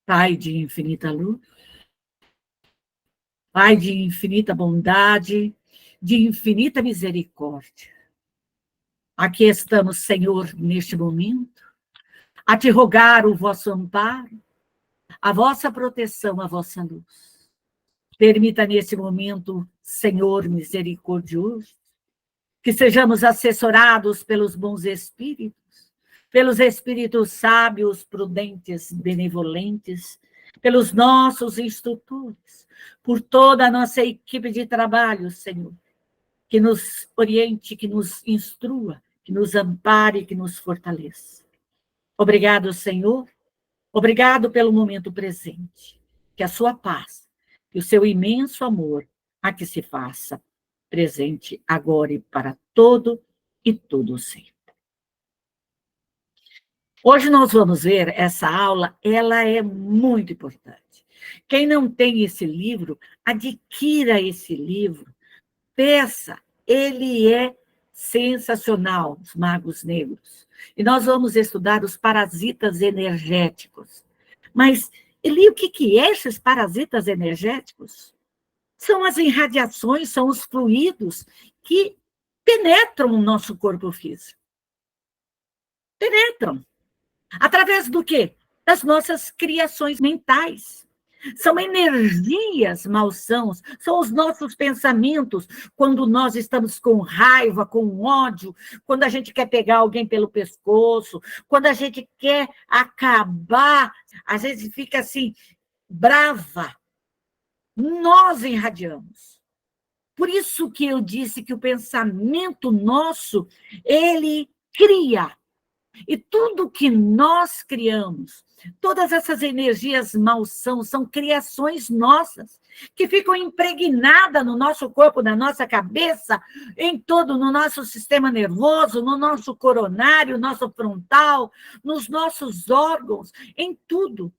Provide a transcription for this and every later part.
Pai de infinita luz, Pai de infinita bondade, de infinita misericórdia. Aqui estamos, Senhor, neste momento, a te rogar o vosso amparo, a vossa proteção, a vossa luz. Permita nesse momento, Senhor misericordioso, que sejamos assessorados pelos bons espíritos, pelos espíritos sábios, prudentes, benevolentes, pelos nossos instrutores, por toda a nossa equipe de trabalho, Senhor, que nos oriente, que nos instrua, que nos ampare, que nos fortaleça. Obrigado, Senhor. Obrigado pelo momento presente. Que a sua paz e o seu imenso amor aqui se faça presente agora e para todo e todo sempre. Hoje nós vamos ver essa aula, ela é muito importante. Quem não tem esse livro, adquira esse livro, peça, ele é sensacional, os magos negros. E nós vamos estudar os parasitas energéticos. Mas, Eli, o que é esses parasitas energéticos? São as irradiações, são os fluidos que penetram o nosso corpo físico. Penetram. Através do quê? Das nossas criações mentais. São energias malsãos, são os nossos pensamentos, quando nós estamos com raiva, com ódio, quando a gente quer pegar alguém pelo pescoço, quando a gente quer acabar, às vezes fica assim, brava. Nós irradiamos. Por isso que eu disse que o pensamento nosso, ele cria. E tudo que nós criamos, todas essas energias malsãos, são criações nossas, que ficam impregnadas no nosso corpo, na nossa cabeça, em todo, no nosso sistema nervoso, no nosso coronário, nosso frontal, nos nossos órgãos, em tudo.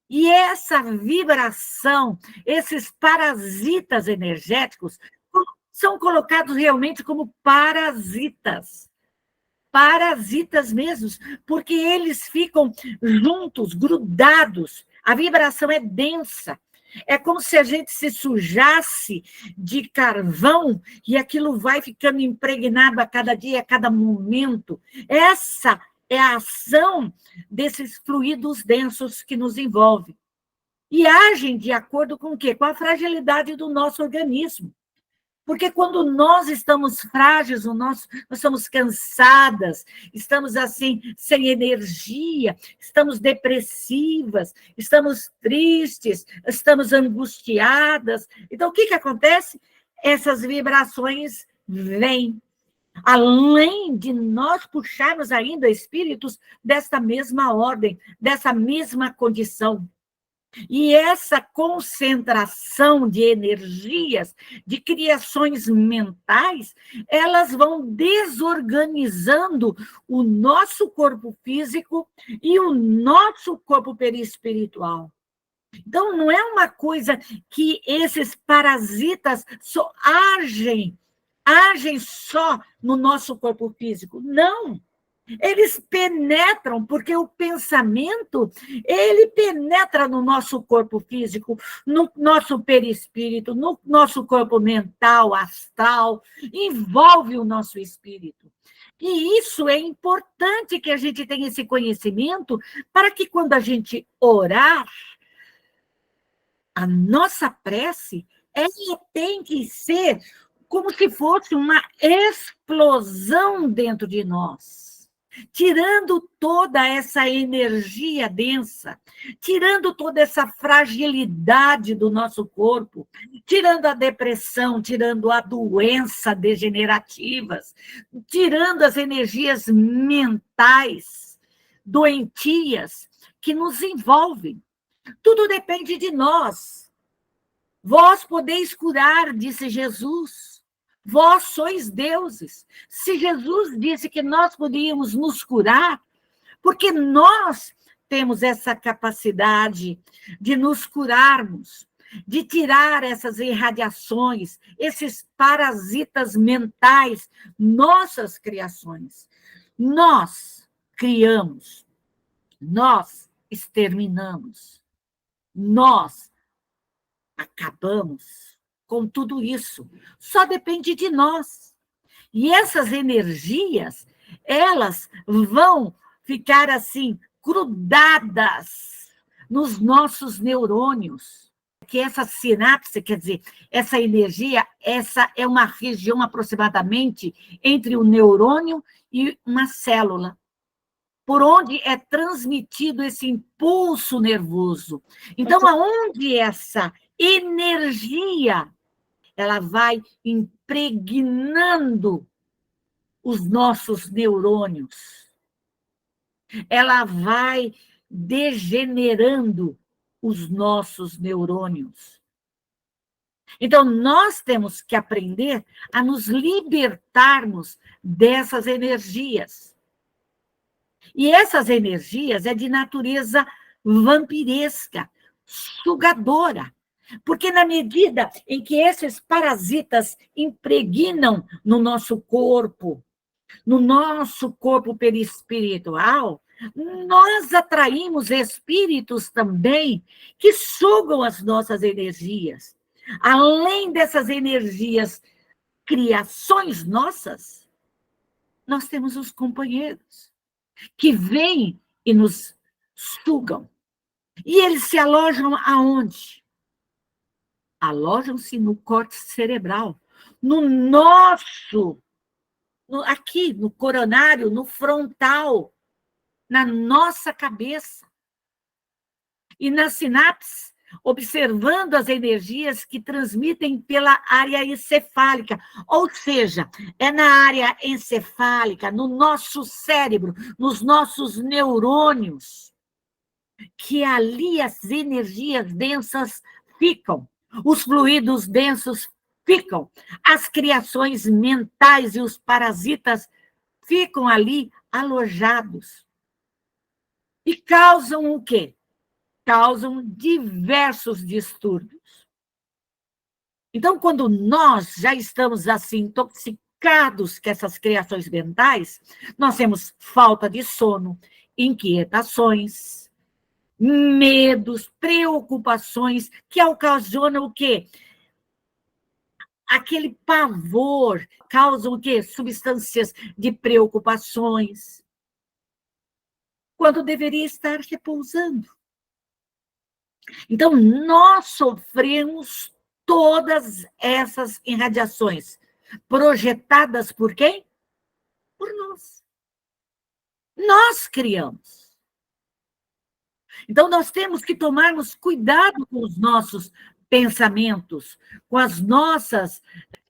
E essa vibração, esses parasitas energéticos, são colocados realmente como parasitas. Parasitas mesmos, porque eles ficam juntos, grudados. A vibração é densa. É como se a gente se sujasse de carvão e aquilo vai ficando impregnado a cada dia, a cada momento. Essa é a ação desses fluidos densos que nos envolvem. E agem de acordo com o quê? Com a fragilidade do nosso organismo. Porque quando nós estamos frágeis, nós estamos cansadas, estamos assim, sem energia, estamos depressivas, estamos tristes, estamos angustiadas. Então, o que acontece? Essas vibrações vêm. Além de nós puxarmos ainda espíritos desta mesma ordem, dessa mesma condição. E essa concentração de energias, de criações mentais, elas vão desorganizando o nosso corpo físico e o nosso corpo perispiritual. Então, não é uma coisa que esses parasitas só agem só no nosso corpo físico. Não. Eles penetram, porque o pensamento, ele penetra no nosso corpo físico, no nosso perispírito, no nosso corpo mental, astral, envolve o nosso espírito. E isso é importante que a gente tenha esse conhecimento, para que quando a gente orar, a nossa prece, ela tem que ser como se fosse uma explosão dentro de nós. Tirando toda essa energia densa, tirando toda essa fragilidade do nosso corpo, tirando a depressão, tirando a doença degenerativas, tirando as energias mentais doentias que nos envolvem. Tudo depende de nós. Vós podeis curar, disse Jesus. Vós sois deuses. Se Jesus disse que nós podíamos nos curar, porque nós temos essa capacidade de nos curarmos, de tirar essas irradiações, esses parasitas mentais, nossas criações. Nós criamos, nós exterminamos. Nós acabamos com tudo isso. Só depende de nós. E essas energias, elas vão ficar assim, grudadas nos nossos neurônios. Que essa sinapse, quer dizer, essa energia, essa é uma região aproximadamente entre o neurônio e uma célula, por onde é transmitido esse impulso nervoso. Então, aonde essa energia ela vai impregnando os nossos neurônios, ela vai degenerando os nossos neurônios. Então, nós temos que aprender a nos libertarmos dessas energias. E essas energias é de natureza vampiresca, sugadora. Porque na medida em que esses parasitas impregnam no nosso corpo perispiritual, nós atraímos espíritos também que sugam as nossas energias. Além dessas energias, criações nossas, nós temos os companheiros que vêm e nos sugam. E eles se alojam aonde? Alojam-se no córtex cerebral, no nosso, aqui, no coronário, no frontal, na nossa cabeça. E na sinapse, observando as energias que transmitem pela área encefálica, ou seja, é na área encefálica, no nosso cérebro, nos nossos neurônios, que ali as energias densas ficam, os fluidos densos ficam, as criações mentais e os parasitas ficam ali alojados. E causam o quê? Causam diversos distúrbios. Então, quando nós já estamos assim intoxicados com essas criações mentais, nós temos falta de sono, inquietações, medos, preocupações, que ocasionam o quê? Aquele pavor, causam o quê? Substâncias de preocupações, quando deveria estar repousando. Então, nós sofremos todas essas irradiações, projetadas por quem? Por nós. Nós criamos. Então, nós temos que tomarmos cuidado com os nossos pensamentos, com as nossas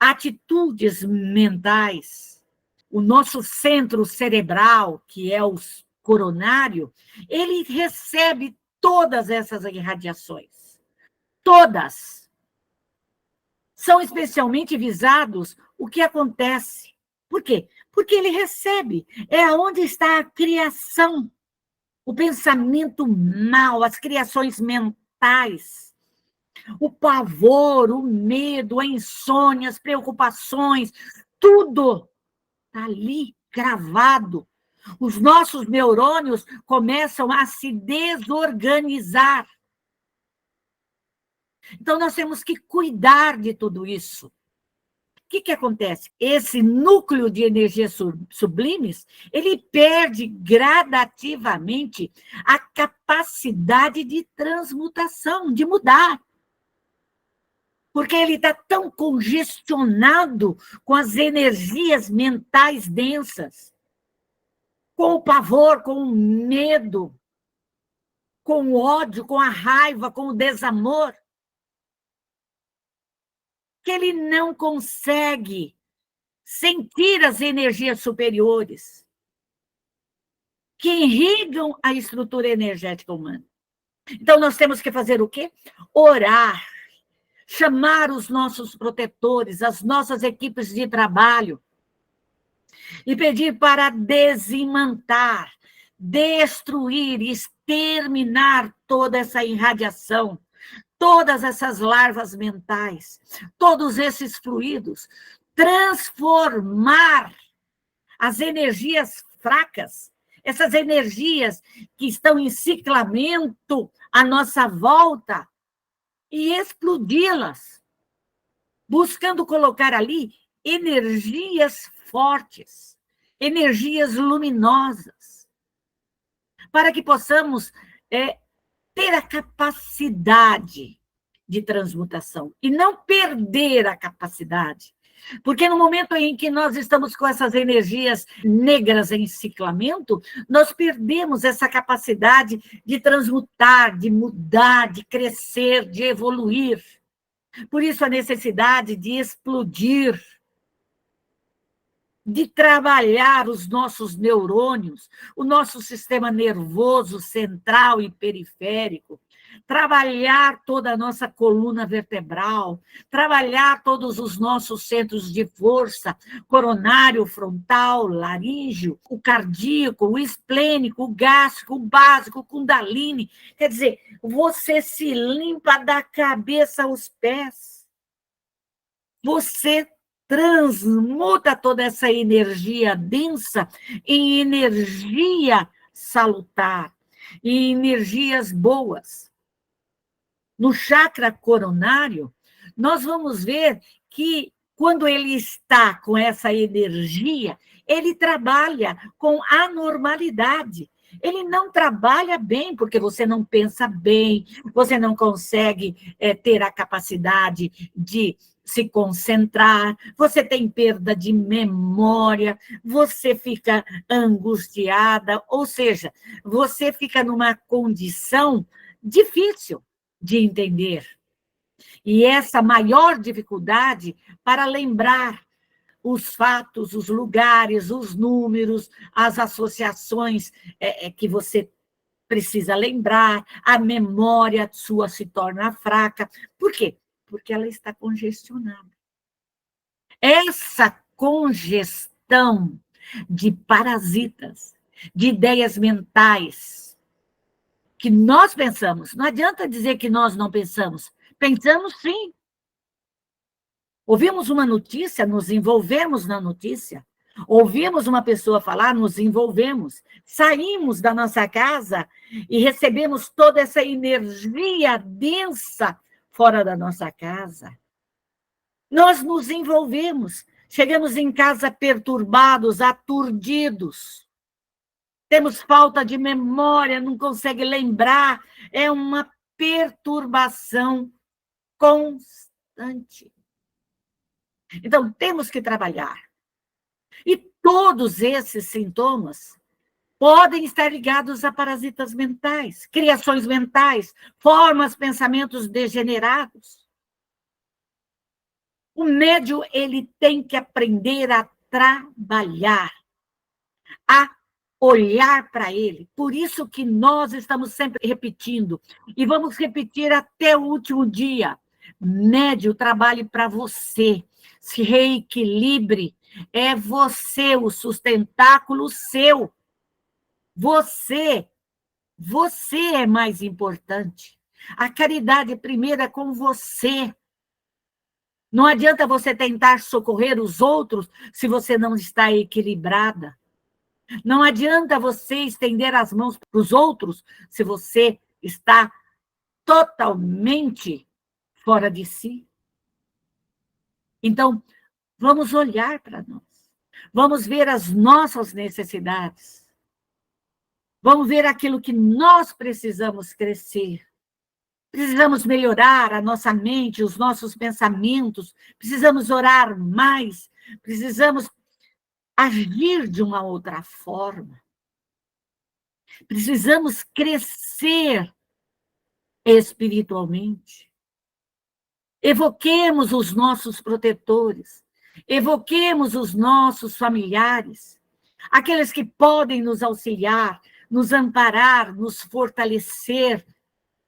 atitudes mentais. O nosso centro cerebral, que é o coronário, ele recebe todas essas irradiações. Todas. São especialmente visados o que acontece. Por quê? Porque ele recebe. É onde está a criação, o pensamento mal, as criações mentais, o pavor, o medo, a insônia, as preocupações, tudo está ali gravado. Os nossos neurônios começam a se desorganizar. Então, nós temos que cuidar de tudo isso. O que acontece? Esse núcleo de energias sublimes, ele perde gradativamente a capacidade de transmutação, de mudar. Porque ele está tão congestionado com as energias mentais densas, com o pavor, com o medo, com o ódio, com a raiva, com o desamor, que ele não consegue sentir as energias superiores que irrigam a estrutura energética humana. Então, nós temos que fazer o quê? Orar, chamar os nossos protetores, as nossas equipes de trabalho, e pedir para desimantar, destruir, exterminar toda essa irradiação, todas essas larvas mentais, todos esses fluidos, transformar as energias fracas, essas energias que estão em ciclamento à nossa volta e explodi-las, buscando colocar ali energias fortes, energias luminosas, para que possamos ter a capacidade de transmutação e não perder a capacidade. Porque no momento em que nós estamos com essas energias negras em ciclamento, nós perdemos essa capacidade de transmutar, de mudar, de crescer, de evoluir. Por isso a necessidade de explodir, de trabalhar os nossos neurônios, o nosso sistema nervoso central e periférico, trabalhar toda a nossa coluna vertebral, trabalhar todos os nossos centros de força, coronário, frontal, laríngeo, o cardíaco, o esplênico, o gástrico, o básico, o kundalini. Quer dizer, você se limpa da cabeça aos pés. Você transmuta toda essa energia densa em energia salutar, em energias boas. No chakra coronário, nós vamos ver que, quando ele está com essa energia, ele trabalha com anormalidade. Ele não trabalha bem, porque você não pensa bem, você não consegue ter a capacidade de se concentrar, você tem perda de memória, você fica angustiada, ou seja, você fica numa condição difícil de entender. E essa maior dificuldade para lembrar os fatos, os lugares, os números, as associações que você precisa lembrar, a memória sua se torna fraca. Por quê? Porque ela está congestionada. Essa congestão de parasitas, de ideias mentais, que nós pensamos, não adianta dizer que nós não pensamos, pensamos sim. Ouvimos uma notícia, nos envolvemos na notícia. Ouvimos uma pessoa falar, nos envolvemos. Saímos da nossa casa e recebemos toda essa energia densa fora da nossa casa. Nós nos envolvemos, chegamos em casa perturbados, aturdidos. Temos falta de memória, não consegue lembrar. É uma perturbação constante. Então, temos que trabalhar. E todos esses sintomas podem estar ligados a parasitas mentais, criações mentais, formas, pensamentos degenerados. O médium, ele tem que aprender a trabalhar, a olhar para ele. Por isso que nós estamos sempre repetindo, e vamos repetir até o último dia. Médium, trabalhe para você, se reequilibre, é você, o sustentáculo seu. Você é mais importante. A caridade primeiro é com você. Não adianta você tentar socorrer os outros se você não está equilibrada. Não adianta você estender as mãos para os outros se você está totalmente fora de si. Então, vamos olhar para nós. Vamos ver as nossas necessidades. Vamos ver aquilo que nós precisamos crescer. Precisamos melhorar a nossa mente, os nossos pensamentos. Precisamos orar mais. Precisamos agir de uma outra forma. Precisamos crescer espiritualmente. Evoquemos os nossos protetores. Evoquemos os nossos familiares. Aqueles que podem nos auxiliar, nos amparar, nos fortalecer,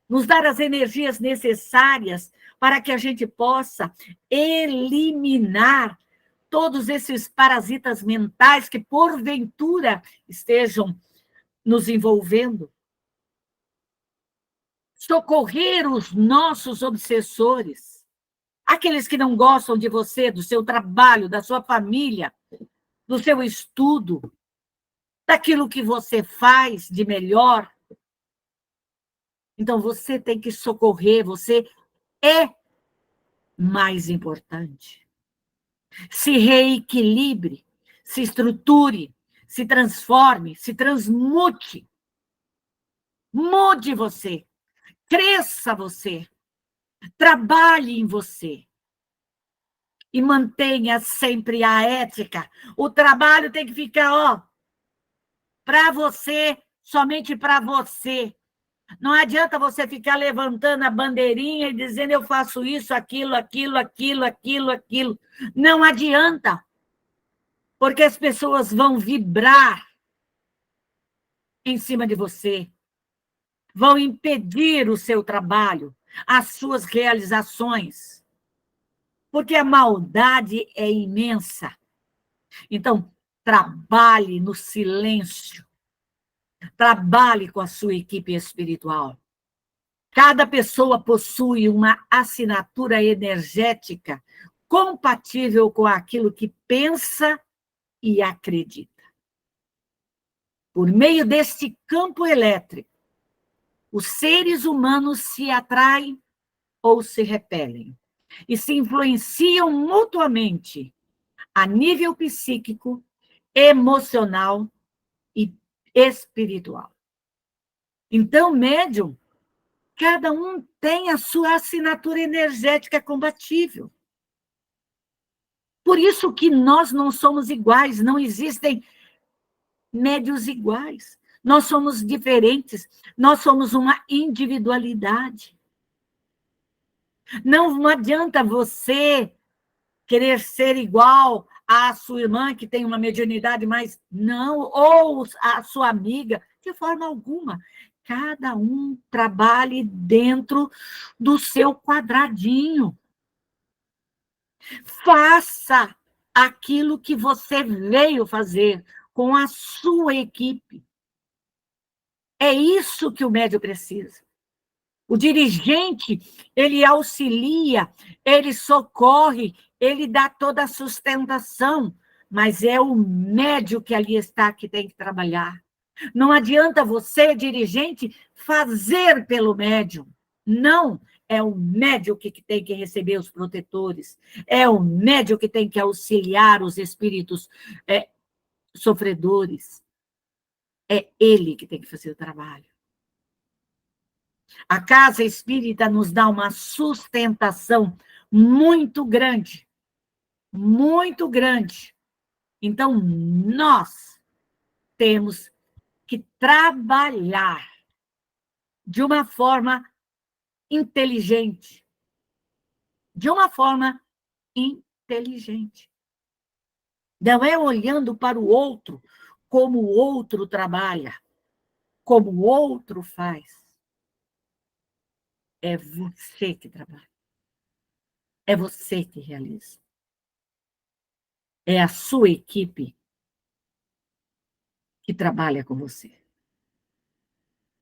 nos dar as energias necessárias para que a gente possa eliminar todos esses parasitas mentais que, porventura, estejam nos envolvendo. Socorrer os nossos obsessores, aqueles que não gostam de você, do seu trabalho, da sua família, do seu estudo. daquilo que você faz de melhor. Então, você tem que socorrer, você é mais importante. Se reequilibre, se estruture, se transforme, se transmute. Mude você, cresça você, trabalhe em você e mantenha sempre a ética. O trabalho tem que ficar, ó, para você, somente para você. Não adianta você ficar levantando a bandeirinha e dizendo eu faço isso, aquilo, aquilo, aquilo, aquilo, aquilo. Não adianta, porque as pessoas vão vibrar em cima de você, vão impedir o seu trabalho, as suas realizações, porque a maldade é imensa. Então, trabalhe no silêncio, trabalhe com a sua equipe espiritual. Cada pessoa possui uma assinatura energética compatível com aquilo que pensa e acredita. Por meio deste campo elétrico, os seres humanos se atraem ou se repelem e se influenciam mutuamente a nível psíquico, emocional e espiritual. Então, médium, cada um tem a sua assinatura energética compatível. Por isso que nós não somos iguais, não existem médios iguais. Nós somos diferentes, nós somos uma individualidade. Não adianta você querer ser igual à sua irmã, que tem uma mediunidade mais... Não, ou a sua amiga, de forma alguma. Cada um trabalhe dentro do seu quadradinho. Faça aquilo que você veio fazer com a sua equipe. É isso que o médium precisa. O dirigente, ele auxilia, ele socorre, ele dá toda a sustentação, mas é o médium que ali está que tem que trabalhar. Não adianta você, dirigente, fazer pelo médium. Não, é o médium que tem que receber os protetores, é o médium que tem que auxiliar os espíritos sofredores. É ele que tem que fazer o trabalho. A casa espírita nos dá uma sustentação muito grande, muito grande. Então, nós temos que trabalhar de uma forma inteligente. De uma forma inteligente. Não é olhando para o outro como o outro trabalha, como o outro faz. É você que trabalha. É você que realiza. É a sua equipe que trabalha com você.